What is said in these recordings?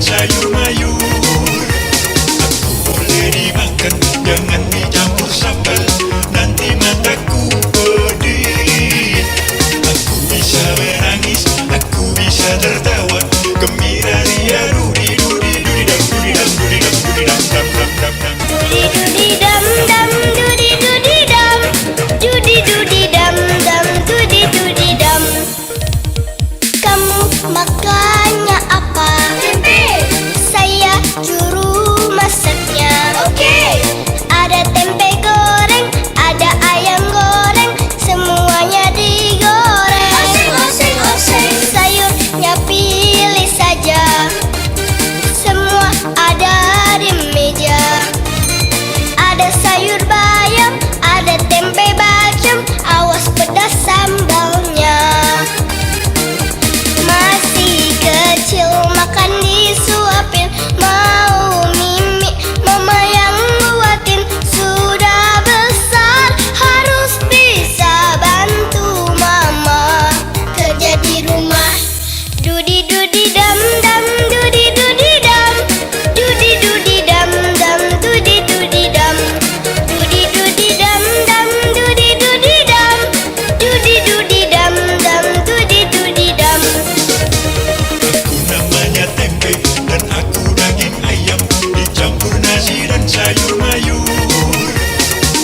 sayur mayur. Aku boleh dimakan, jangan dicampur sambal, nanti mataku pedih. Aku bisa menangis, aku bisa tertawa, gembira ria dudi dudi dudi dam dudi dam dudi dam dudi dam dam dam dam dam. Dudi dudi dam dam dudi dudi dam, dudi dudi dam dam dudi dudi dam. Kamu makannya apa? Tempe. Saya juru masaknya. Oke. Ada tempe goreng, ada ayam goreng, semuanya digoreng. Oseng oseng oseng. Sayurnya pilih saja, semua ada di meja. Ada sayur bayam, ada tempe bacem, awas pedas sambalnya. Masih kecil makan disuapin, mau mimi mama yang buatin. Sudah besar harus bisa bantu mama kerja di rumah. Dudi dudi dam dam dudi dudi dam, dudi dudi dam dam dudi dudi dam, dudi dudi dam dam dudi dudi dam, dudi dudi dam dam dudi dudi dam. Aku namanya tempe dan aku daging ayam, dicampur nasi dan sayur mayur.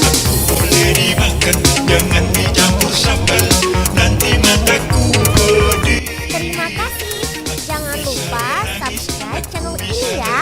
Aku boleh dimakan, jangan dicampur sambal, nanti mataku pedih. Terima kasih. Jangan lupa subscribe channel ini ya.